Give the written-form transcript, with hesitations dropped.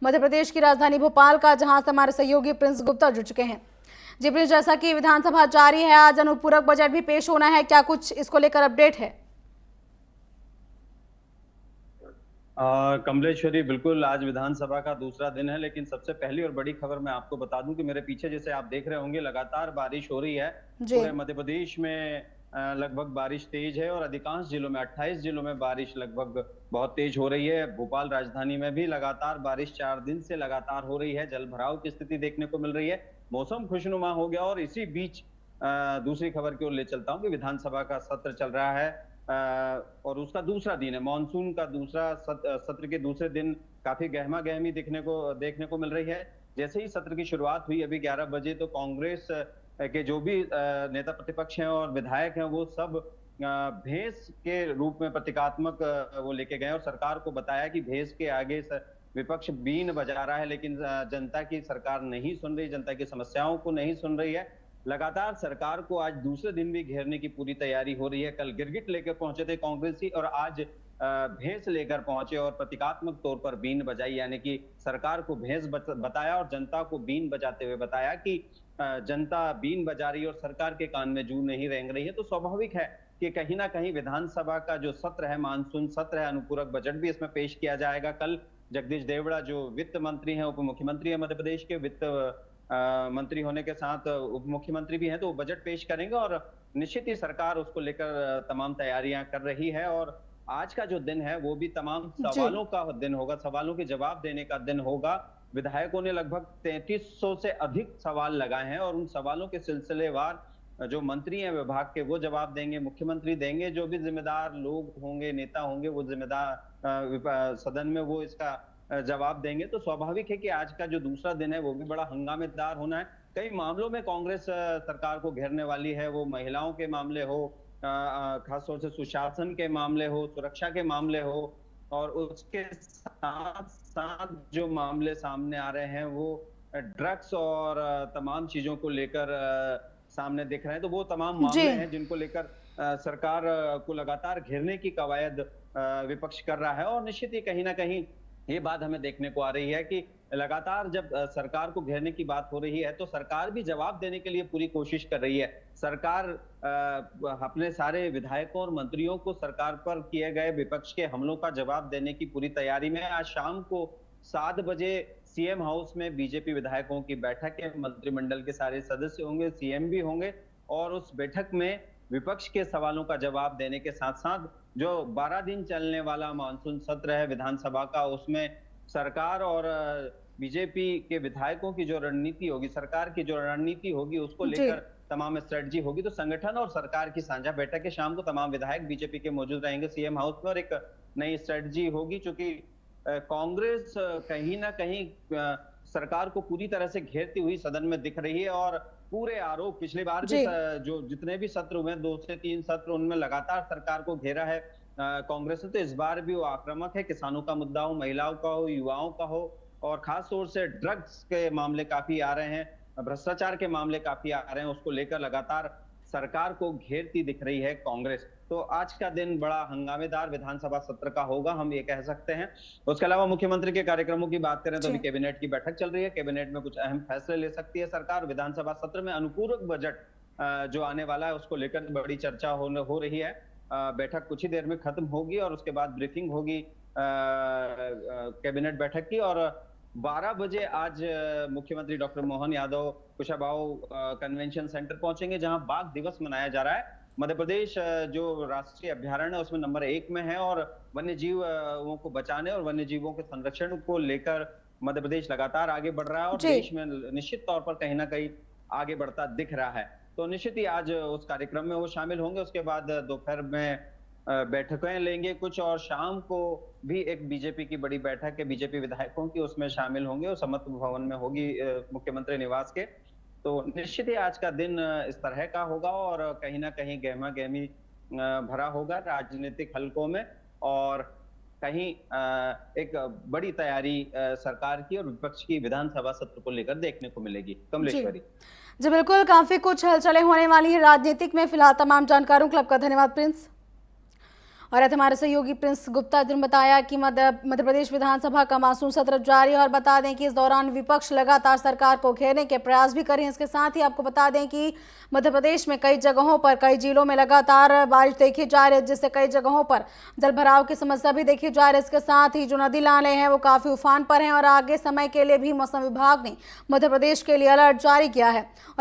मध्य प्रदेश की राजधानी भोपाल का, जहां से हमारे सहयोगी प्रिंस गुप्ता जुड़ चुके हैं। जी प्रिंस, जैसा कि विधानसभा जारी है, आज अनुपूरक बजट भी पेश होना है, क्या कुछ इसको लेकर अपडेट है? कमलेश्वरी, बिल्कुल आज विधानसभा का दूसरा दिन है, लेकिन सबसे पहली और बड़ी खबर मैं आपको बता दूं कि मेरे पीछे जैसे आप देख रहे होंगे लगातार बारिश हो रही है। जी। पूरे मध्य प्रदेश में लगभग बारिश तेज है और अधिकांश जिलों में 28 जिलों में बारिश लगभग बहुत तेज हो रही है। भोपाल राजधानी में भी लगातार बारिश 4 दिन से लगातार हो रही है। जल भराव की स्थिति देखने को मिल रही है। मौसम खुशनुमा हो गया और इसी बीच दूसरी खबर की ओर ले चलता हूँ कि विधानसभा का सत्र चल रहा है और उसका दूसरा दिन है। मानसून का दूसरा सत्र के दूसरे दिन काफी गहमा गहमी देखने को मिल रही है। जैसे ही सत्र की शुरुआत हुई अभी 11 बजे, तो कांग्रेस के जो भी नेता प्रतिपक्ष हैं और विधायक हैं वो सब भैंस के रूप में प्रतीकात्मक वो लेके गए और सरकार को बताया कि भैंस के आगे विपक्ष बीन बजा रहा है, लेकिन जनता की सरकार नहीं सुन रही, जनता की समस्याओं को नहीं सुन रही है। लगातार सरकार को आज दूसरे दिन भी घेरने की पूरी तैयारी हो रही है। कल गिरगिट लेकर पहुंचे थे कांग्रेसी और आज भैंस लेकर पहुंचे और प्रतीकात्मक तौर पर बीन बजाई, यानी कि सरकार को भैंस बताया और जनता को बीन बजाते हुए बताया कि जनता बीन बजा रही है और सरकार के कान में जू नहीं रेंग रही है। तो स्वाभाविक है कि कहीं ना कहीं विधानसभा का जो सत्र है, मानसून सत्र है, अनुपूरक बजट भी इसमें पेश किया जाएगा। कल जगदीश देवड़ा जो वित्त मंत्री हैं, उप मुख्यमंत्री है मध्य प्रदेश के, वित्त मंत्री होने के साथ उप मुख्यमंत्री भी हैं, तो बजट पेश करेंगे और निश्चित ही सरकार उसको लेकर तमाम तैयारियां कर रही है। और आज का जो दिन है वो भी तमाम सवालों का दिन होगा, सवालों के जवाब देने का दिन होगा। विधायकों ने लगभग 3300 से अधिक सवाल लगाए हैं और उन सवालों के सिलसिलेवार जो मंत्री हैं विभाग के वो जवाब देंगे, मुख्यमंत्री देंगे, जो भी जिम्मेदार लोग होंगे, नेता होंगे, वो जिम्मेदार सदन में वो इसका जवाब देंगे। तो स्वाभाविक है कि आज का जो दूसरा दिन है वो भी बड़ा हंगामेदार होना है। कई मामलों में कांग्रेस सरकार को घेरने वाली है, वो महिलाओं के मामले हो, खासतौर से सुशासन के मामले हो, सुरक्षा के मामले हो, और उसके साथ साथ जो मामले सामने आ रहे हैं वो ड्रग्स और तमाम चीजों को लेकर सामने दिख रहे हैं। तो वो तमाम मामले हैं जिनको लेकर सरकार को लगातार घेरने की कवायद विपक्ष कर रहा है। और निश्चित ही कहीं ना कहीं ये बात हमें देखने को आ रही है कि लगातार जब सरकार को घेरने की बात हो रही है तो सरकार भी जवाब देने के लिए पूरी कोशिश कर रही है। सरकार अपने सारे विधायकों और मंत्रियों को सरकार पर किए गए विपक्ष के हमलों का जवाब देने की पूरी तैयारी में। आज शाम को 7 बजे सीएम हाउस में बीजेपी विधायकों की बैठक है, मंत्रिमंडल के सारे सदस्य होंगे, सीएम भी होंगे और उस बैठक में विपक्ष के सवालों का जवाब देने के साथ साथ जो 12 दिन चलने वाला मानसून सत्र है विधानसभा का, उसमें सरकार और बीजेपी के विधायकों की जो रणनीति होगी, सरकार की जो रणनीति होगी, उसको लेकर तमाम स्ट्रेटजी होगी। तो संगठन और सरकार की साझा बैठक है शाम को, तमाम विधायक बीजेपी के मौजूद रहेंगे सीएम हाउस में और एक नई स्ट्रेटजी होगी। चूंकि कांग्रेस कहीं ना कहीं सरकार को पूरी तरह से घेरती हुई सदन में दिख रही है और पूरे आरोप पिछली बार भी जो जितने भी सत्र हुए, 2 से 3 सत्र, उनमें लगातार सरकार को घेरा है कांग्रेस ने। तो इस बार भी वो आक्रामक है, किसानों का मुद्दा हो, महिलाओं का हो, युवाओं का हो, और खास तौर से ड्रग्स के मामले काफी आ रहे हैं, भ्रष्टाचार के मामले काफी आ रहे हैं, उसको लेकर लगातार सरकार को घेरती दिख रही है कांग्रेस। तो आज का दिन बड़ा हंगामेदार विधानसभा सत्र का होगा, हम ये कह सकते हैं। उसके अलावा मुख्यमंत्री के कार्यक्रमों की बात करें तो अभी कैबिनेट की बैठक चल रही है, कैबिनेट में कुछ अहम फैसले ले सकती है सरकार। विधानसभा सत्र में अनुपूरक बजट जो आने वाला है उसको लेकर बड़ी चर्चा हो रही है। बैठक कुछ ही देर में खत्म होगी और उसके बाद ब्रीफिंग होगी कैबिनेट बैठक की। और 12 बजे आज मुख्यमंत्री doctor Mohan Yadav Kushabhau convention centre पहुंचेंगे, जहां बाघ दिवस मनाया जा रहा है। मध्य प्रदेश जो राष्ट्रीय अभ्यारण्य है उसमें नंबर 1 में है और वन्य जीवों को बचाने और वन्य जीवों के संरक्षण को लेकर मध्य प्रदेश लगातार आगे बढ़ रहा है और देश में निश्चित तौर पर कहीं ना कहीं आगे बढ़ता दिख रहा है। तो निश्चित ही आज उस कार्यक्रम में वो शामिल होंगे। उसके बाद दोपहर में बैठकें लेंगे कुछ, और शाम को भी एक बीजेपी की बड़ी बैठक है बीजेपी विधायकों की, उसमें शामिल होंगे और समत्व भवन में होगी मुख्यमंत्री निवास के। तो निश्चित ही आज का दिन इस तरह का होगा और कहीं ना कहीं गहमा गहमी भरा होगा राजनीतिक हलकों में, और कहीं एक बड़ी तैयारी सरकार की और विपक्ष की विधानसभा सत्र को लेकर देखने को मिलेगी। कमलेश्वरी जी बिल्कुल, काफी कुछ हलचलें होने वाली है राजनीतिक में। फिलहाल तमाम जानकारों के लिए आपका धन्यवाद प्रिंस। और आज हमारे सहयोगी प्रिंस गुप्ता जिन्होंने बताया कि मध्य प्रदेश विधानसभा का मानसून सत्र जारी है और बता दें कि इस दौरान विपक्ष लगातार सरकार को घेरने के प्रयास भी कर रहे हैं। इसके साथ ही आपको बता दें कि मध्य प्रदेश में कई जगहों पर, कई जिलों में लगातार बारिश देखी जा रही है, जिससे कई जगहों पर जल भराव की समस्या भी देखी जा रही है। इसके साथ ही जो नदी नाले हैं वो काफी उफान पर हैं और आगे समय के लिए भी मौसम विभाग ने मध्य प्रदेश के लिए अलर्ट जारी किया है।